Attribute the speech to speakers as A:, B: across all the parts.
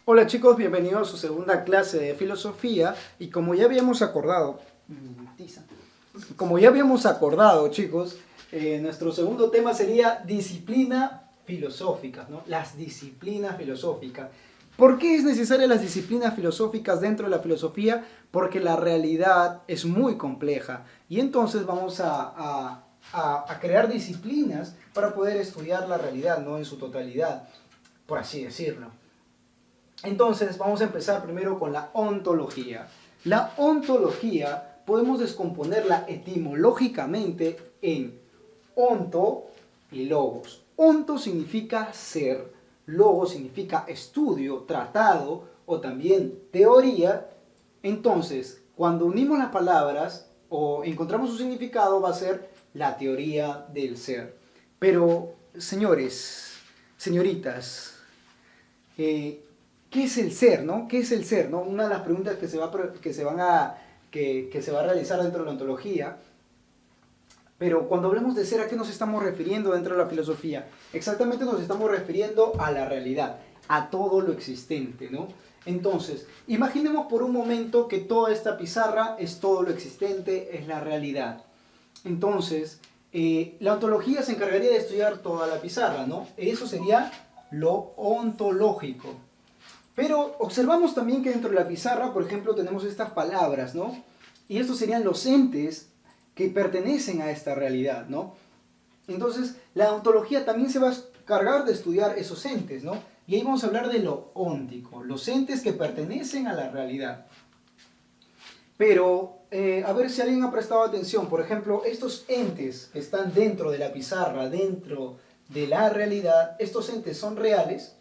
A: Hola chicos, bienvenidos a su segunda clase de filosofía y como ya habíamos acordado, chicos, nuestro segundo tema sería disciplina filosófica, ¿no? Las disciplinas filosóficas. ¿Por qué es necesaria las disciplinas filosóficas dentro de la filosofía? Porque la realidad es muy compleja y entonces vamos a crear disciplinas para poder estudiar la realidad, ¿no? En su totalidad, por así decirlo. Entonces vamos a empezar primero con la ontología. La ontología podemos descomponerla etimológicamente en onto y logos. Onto significa ser, logos significa estudio, tratado o también teoría. Entonces, cuando unimos las palabras o encontramos su significado, va a ser la teoría del ser. Pero, señores, señoritas, ¿qué es el ser, no? ¿Qué es el ser, no? Una de las preguntas que se va a realizar dentro de la ontología. Pero cuando hablamos de ser, ¿a qué nos estamos refiriendo dentro de la filosofía? Exactamente nos estamos refiriendo a la realidad, a todo lo existente, ¿no? Entonces, imaginemos por un momento que toda esta pizarra es todo lo existente, es la realidad. Entonces, la ontología se encargaría de estudiar toda la pizarra, ¿no? Eso sería lo ontológico. Pero observamos también que dentro de la pizarra, por ejemplo, tenemos estas palabras, ¿no? Y estos serían los entes que pertenecen a esta realidad, ¿no? Entonces, la ontología también se va a encargar de estudiar esos entes, ¿no? Y ahí vamos a hablar de lo óntico, los entes que pertenecen a la realidad. Pero, a ver si alguien ha prestado atención, por ejemplo, estos entes que están dentro de la pizarra, dentro de la realidad, estos entes son reales.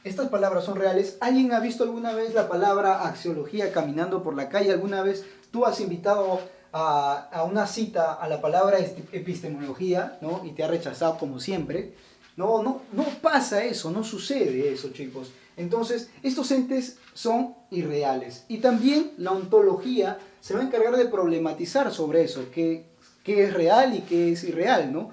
A: Estas palabras son reales. ¿Alguien ha visto alguna vez la palabra axiología caminando por la calle? ¿Alguna vez tú has invitado a una cita a la palabra epistemología, ¿no? Y te ha rechazado como siempre? No pasa eso, no sucede eso, chicos. Entonces, estos entes son irreales. Y también la ontología se va a encargar de problematizar sobre eso, qué es real y qué es irreal, ¿no?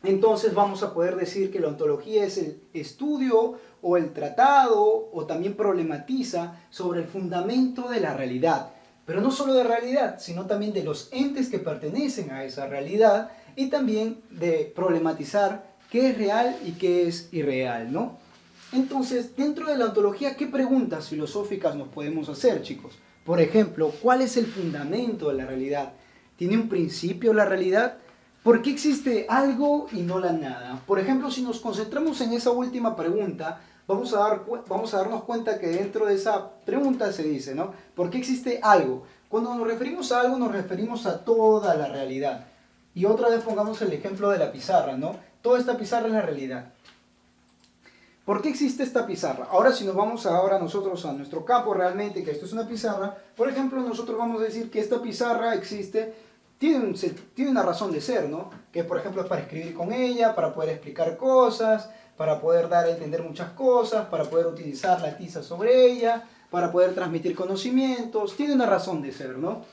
A: Entonces vamos a poder decir que la ontología es el estudio o el tratado o también problematiza sobre el fundamento de la realidad. Pero no solo de realidad, sino también de los entes que pertenecen a esa realidad y también de problematizar qué es real y qué es irreal, ¿no? Entonces, dentro de la ontología, ¿qué preguntas filosóficas nos podemos hacer, chicos? Por ejemplo, ¿cuál es el fundamento de la realidad? ¿Tiene un principio la realidad? ¿Por qué existe algo y no la nada? Por ejemplo, si nos concentramos en esa última pregunta, vamos a darnos cuenta que dentro de esa pregunta se dice, ¿no? ¿Por qué existe algo? Cuando nos referimos a algo, nos referimos a toda la realidad. Y otra vez pongamos el ejemplo de la pizarra, ¿no? Toda esta pizarra es la realidad. ¿Por qué existe esta pizarra? Ahora si nos vamos ahora nosotros a nuestro campo realmente, que esto es una pizarra, por ejemplo, nosotros vamos a decir que esta pizarra existe, tiene una razón de ser, ¿no? Que por ejemplo es para escribir con ella, para poder explicar cosas, para poder dar a entender muchas cosas, para poder utilizar la tiza sobre ella, para poder transmitir conocimientos, tiene una razón de ser, ¿no?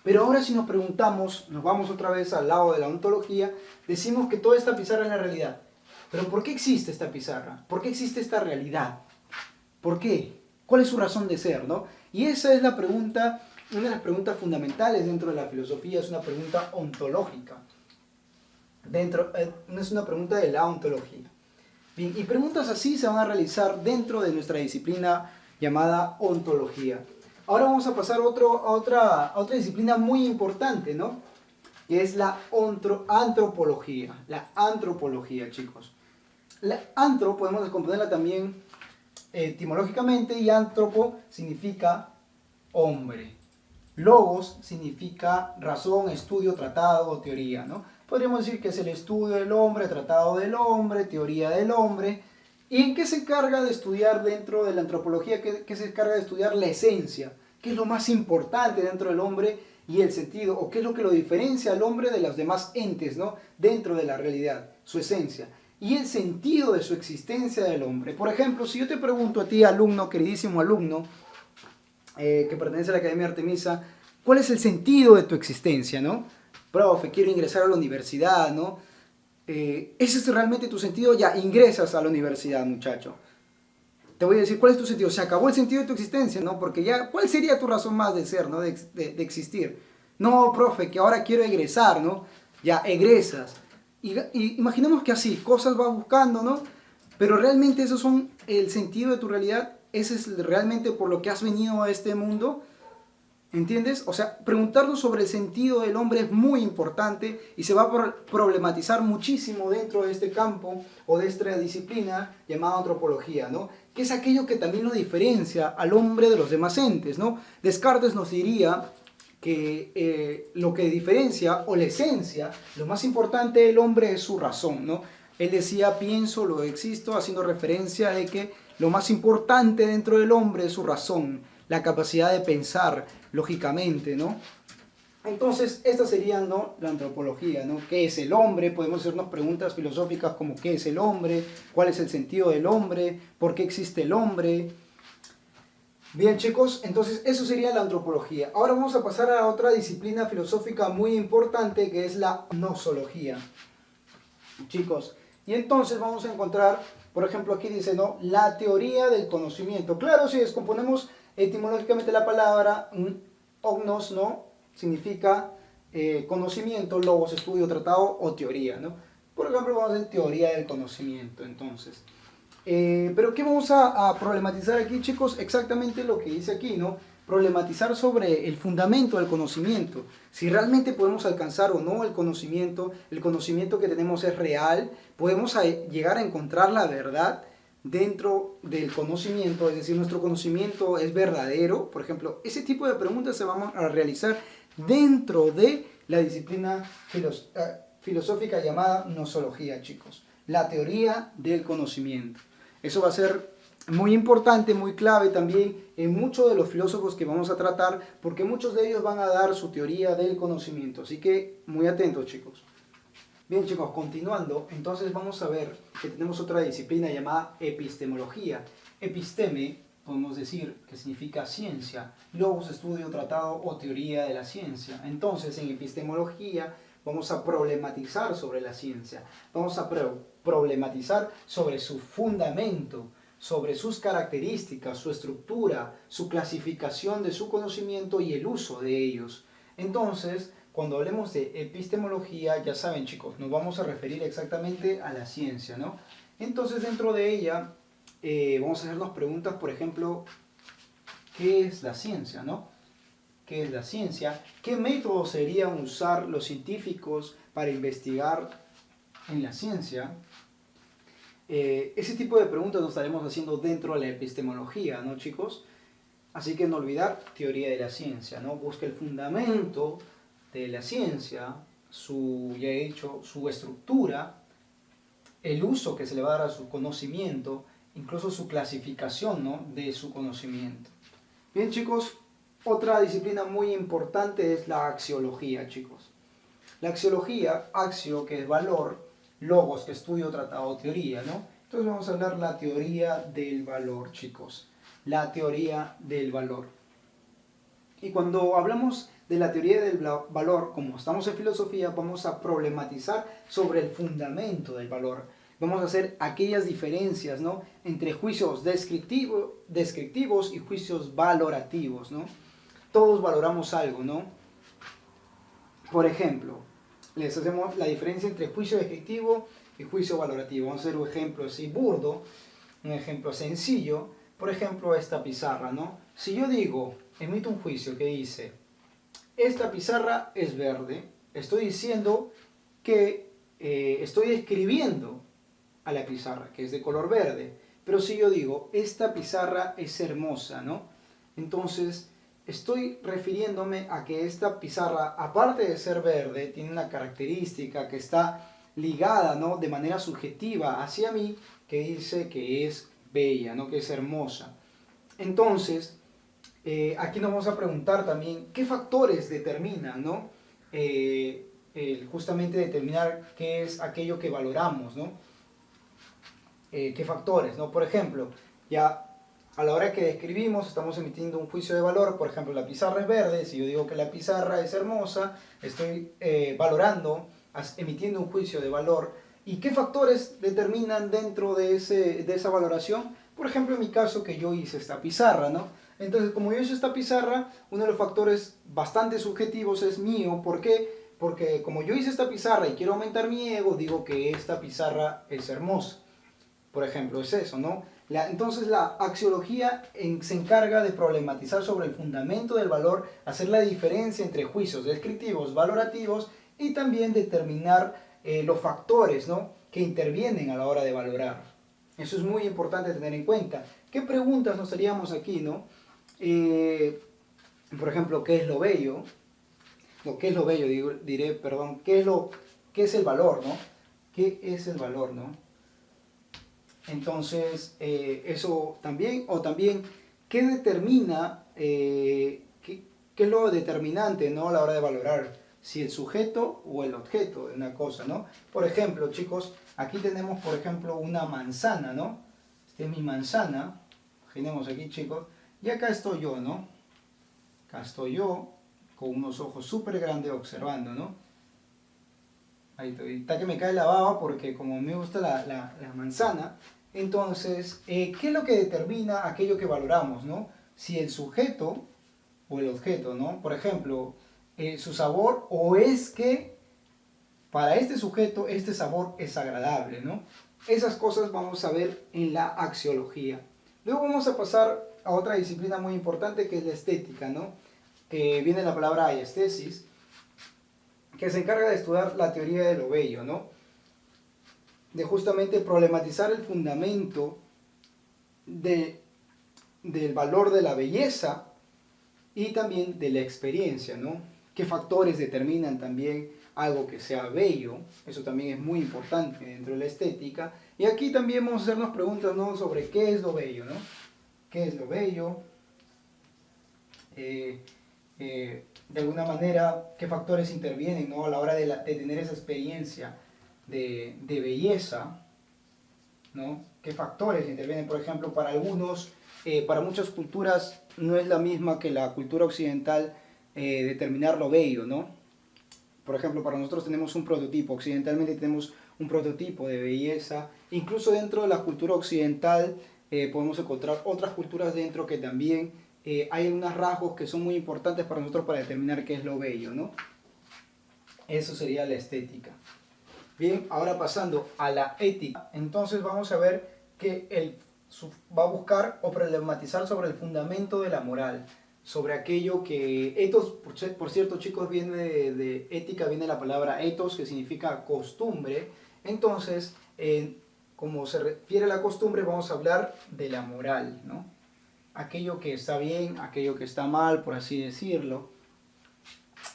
A: Pero ahora si nos preguntamos, nos vamos otra vez al lado de la ontología, decimos que toda esta pizarra es la realidad. Pero ¿por qué existe esta pizarra? ¿Por qué existe esta realidad? ¿Por qué? ¿Cuál es su razón de ser, no? Y esa es la pregunta, una de las preguntas fundamentales dentro de la filosofía, es una pregunta ontológica. Es una pregunta de la ontología. Bien, y preguntas así se van a realizar dentro de nuestra disciplina llamada ontología. Ahora vamos a pasar a otra disciplina muy importante, ¿no? Que es la antropología. La antropología, chicos. La antro podemos descomponerla también etimológicamente, y antropo significa hombre. Logos significa razón, estudio, tratado o teoría, ¿no? Podríamos decir que es el estudio del hombre, tratado del hombre, teoría del hombre. ¿Y en qué se encarga de estudiar dentro de la antropología? ¿Qué se encarga de estudiar? La esencia. ¿Qué es lo más importante dentro del hombre y el sentido? ¿O qué es lo que lo diferencia al hombre de los demás entes, ¿no? Dentro de la realidad, su esencia. Y el sentido de su existencia del hombre. Por ejemplo, si yo te pregunto a ti, alumno, queridísimo alumno, que pertenece a la Academia Artemisa, ¿cuál es el sentido de tu existencia, no? Profe, quiero ingresar a la universidad, ¿no? ¿Ese es realmente tu sentido? Ya, ingresas a la universidad, muchacho. te voy a decir, ¿cuál es tu sentido? Se acabó el sentido de tu existencia, ¿no? Porque ya, ¿cuál sería tu razón más de ser, ¿no? De existir. No, profe, que ahora quiero egresar, ¿no? Ya, egresas. Y imaginemos que así, cosas vas buscando, ¿no? Pero realmente esos son el sentido de tu realidad, ese es realmente por lo que has venido a este mundo. ¿Entiendes? O sea, preguntarnos sobre el sentido del hombre es muy importante y se va a problematizar muchísimo dentro de este campo o de esta disciplina llamada antropología, ¿no? Que es aquello que también lo diferencia al hombre de los demás entes, ¿no? Descartes nos diría que lo que diferencia o la esencia, lo más importante del hombre es su razón, ¿no? Él decía, pienso, lo existo, haciendo referencia de que lo más importante dentro del hombre es su razón, la capacidad de pensar lógicamente, ¿no? Entonces, esta sería, ¿no?, la antropología, ¿no? ¿Qué es el hombre? Podemos hacernos preguntas filosóficas como ¿qué es el hombre? ¿Cuál es el sentido del hombre? ¿Por qué existe el hombre? Bien, chicos, entonces eso sería la antropología. Ahora vamos a pasar a otra disciplina filosófica muy importante que es la gnosología. Chicos, y entonces vamos a encontrar, por ejemplo, aquí dice, ¿no?, la teoría del conocimiento. Claro, si descomponemos etimológicamente la palabra ognos, ¿no?, significa conocimiento, logos, estudio, tratado o teoría, ¿no? Por ejemplo, vamos a decir teoría del conocimiento, entonces. Pero ¿qué vamos a problematizar aquí, chicos? Exactamente lo que dice aquí, ¿no? Problematizar sobre el fundamento del conocimiento. Si realmente podemos alcanzar o no el conocimiento que tenemos es real, podemos llegar a encontrar la verdad dentro del conocimiento, es decir, nuestro conocimiento es verdadero. Por ejemplo, ese tipo de preguntas se van a realizar dentro de la disciplina filosófica llamada gnosología, chicos. La teoría del conocimiento. Eso va a ser muy importante, muy clave también en muchos de los filósofos que vamos a tratar, porque muchos de ellos van a dar su teoría del conocimiento. Así que muy atentos, chicos. Bien, chicos, continuando, entonces vamos a ver que tenemos otra disciplina llamada epistemología. Episteme, podemos decir que significa ciencia, logos, estudio, tratado o teoría de la ciencia. Entonces, en epistemología vamos a problematizar sobre la ciencia, vamos a problematizar sobre su fundamento, sobre sus características, su estructura, su clasificación de su conocimiento y el uso de ellos. Entonces, cuando hablemos de epistemología, ya saben, chicos, nos vamos a referir exactamente a la ciencia, ¿no? Entonces, dentro de ella, vamos a hacernos preguntas, por ejemplo, ¿qué es la ciencia, no? ¿Qué es la ciencia? ¿Qué métodos serían usar los científicos para investigar en la ciencia? Ese tipo de preguntas nos estaremos haciendo dentro de la epistemología, ¿no, chicos? Así que no olvidar teoría de la ciencia, ¿no? Busca el fundamento de la ciencia, ya he dicho, su estructura, el uso que se le va a dar a su conocimiento, incluso su clasificación, ¿no?, de su conocimiento. Bien, chicos, otra disciplina muy importante es la axiología, chicos. La axiología, axio, que es valor, logos, que estudio, tratado, teoría, ¿no? Entonces vamos a hablar la teoría del valor, chicos. La teoría del valor. Y cuando hablamos de la teoría del valor, como estamos en filosofía, vamos a problematizar sobre el fundamento del valor. Vamos a hacer aquellas diferencias, ¿no?, entre juicios descriptivos y juicios valorativos, ¿no? Todos valoramos algo, ¿no? Por ejemplo, les hacemos la diferencia entre juicio descriptivo y juicio valorativo. Vamos a hacer un ejemplo así burdo, un ejemplo sencillo. Por ejemplo, esta pizarra, ¿no? Si yo digo, emito un juicio que dice, esta pizarra es verde, estoy diciendo que estoy describiendo a la pizarra, que es de color verde. Pero si yo digo, esta pizarra es hermosa, ¿no? Entonces, estoy refiriéndome a que esta pizarra, aparte de ser verde, tiene una característica que está ligada, ¿no?, de manera subjetiva hacia mí, que dice que es bella, ¿no?, que es hermosa. Entonces, aquí nos vamos a preguntar también qué factores determinan, ¿no?, justamente determinar qué es aquello que valoramos, ¿no? ¿Qué factores, ¿no? Por ejemplo, ya a la hora que describimos estamos emitiendo un juicio de valor. Por ejemplo, la pizarra es verde. Si yo digo que la pizarra es hermosa, estoy valorando, emitiendo un juicio de valor. ¿Y qué factores determinan dentro de esa valoración? Por ejemplo, en mi caso que yo hice esta pizarra, ¿no? Entonces, como yo hice esta pizarra, uno de los factores bastante subjetivos es mío. ¿Por qué? Porque como yo hice esta pizarra y quiero aumentar mi ego, digo que esta pizarra es hermosa. Por ejemplo, es eso, ¿no? Entonces la axiología se encarga de problematizar sobre el fundamento del valor, hacer la diferencia entre juicios descriptivos, valorativos y también determinar los factores, ¿no?, que intervienen a la hora de valorar. Eso es muy importante tener en cuenta. ¿Qué preguntas nos haríamos aquí, no? Por ejemplo, ¿qué es lo bello? No, ¿qué es lo bello? Diré, perdón, ¿qué es el valor, no? ¿Qué es el valor, no? Entonces, eso también, o también, ¿qué determina, qué es lo determinante, ¿no?, a la hora de valorar? Si el sujeto o el objeto de una cosa, ¿no? Por ejemplo, chicos, aquí tenemos, por ejemplo, una manzana, ¿no? Esta es mi manzana, imaginemos aquí, chicos, y acá estoy yo, ¿no? Acá estoy yo, con unos ojos súper grandes observando, ¿no? Ahí está que me cae la baba porque como me gusta la manzana. Entonces, ¿qué es lo que determina aquello que valoramos, ¿no? Si el sujeto o el objeto, ¿no? Por ejemplo, su sabor, o es que para este sujeto este sabor es agradable, ¿no? Esas cosas vamos a ver en la axiología. Luego vamos a pasar a otra disciplina muy importante que es la estética, ¿no? Que viene la palabra aiestesis, que se encarga de estudiar la teoría de lo bello, ¿no? De justamente problematizar el fundamento del valor de la belleza y también de la experiencia, ¿no? ¿Qué factores determinan también algo que sea bello? Eso también es muy importante dentro de la estética. Y aquí también vamos a hacernos preguntas, ¿no?, sobre qué es lo bello, ¿no? ¿Qué es lo bello? De alguna manera, ¿qué factores intervienen, ¿no?, a la hora de tener esa experiencia de belleza, ¿no? ¿Qué factores intervienen? Por ejemplo, para algunos, para muchas culturas no es la misma que la cultura occidental determinar lo bello, ¿no? Por ejemplo, para nosotros tenemos un prototipo, occidentalmente tenemos un prototipo de belleza. Incluso dentro de la cultura occidental podemos encontrar otras culturas dentro que también hay unos rasgos que son muy importantes para nosotros para determinar qué es lo bello, ¿no? Eso sería la estética. Bien, ahora pasando a la ética, entonces vamos a ver que va a buscar o problematizar sobre el fundamento de la moral, sobre aquello que ethos, por cierto, chicos, viene de ética, viene la palabra ethos, que significa costumbre. Entonces, como se refiere a la costumbre, vamos a hablar de la moral, ¿no? Aquello que está bien, aquello que está mal, por así decirlo.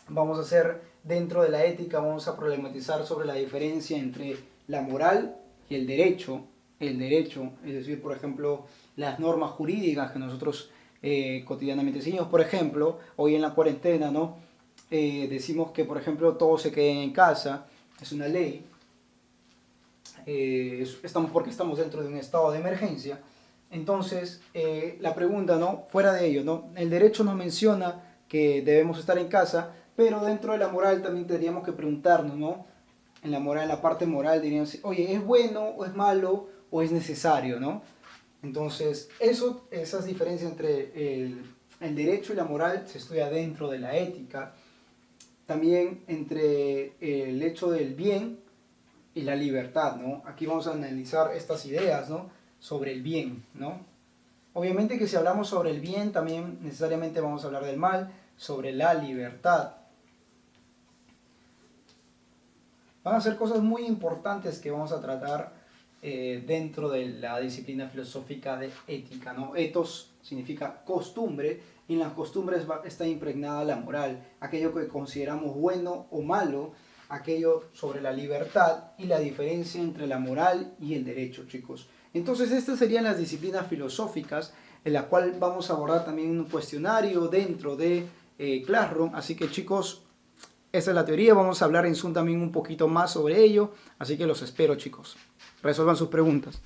A: Vamos a hacer, dentro de la ética, vamos a problematizar sobre la diferencia entre la moral y el derecho. El derecho, es decir, por ejemplo, las normas jurídicas que nosotros cotidianamente seguimos. Por ejemplo, hoy en la cuarentena, ¿no? Decimos que, por ejemplo, todos se queden en casa, es una ley. Porque estamos dentro de un estado de emergencia. Entonces, la pregunta, ¿no?, fuera de ello, ¿no?, el derecho nos menciona que debemos estar en casa, pero dentro de la moral también tendríamos que preguntarnos, ¿no? En la moral, en la parte moral diríamos, oye, ¿es bueno o es malo o es necesario, ¿no? Entonces, esas diferencias entre el derecho y la moral se estudia dentro de la ética. También entre el hecho del bien y la libertad, ¿no? Aquí vamos a analizar estas ideas, ¿no?, sobre el bien, ¿no? Obviamente que si hablamos sobre el bien, también necesariamente vamos a hablar del mal, sobre la libertad. Van a ser cosas muy importantes que vamos a tratar dentro de la disciplina filosófica de ética, ¿no? Ethos significa costumbre, y en las costumbres está impregnada la moral, aquello que consideramos bueno o malo, aquello sobre la libertad y la diferencia entre la moral y el derecho, chicos. Entonces estas serían las disciplinas filosóficas, en la cual vamos a abordar también un cuestionario dentro de Classroom. Así que, chicos, esa es la teoría. Vamos a hablar en Zoom también un poquito más sobre ello, así que los espero, chicos. Resuelvan sus preguntas.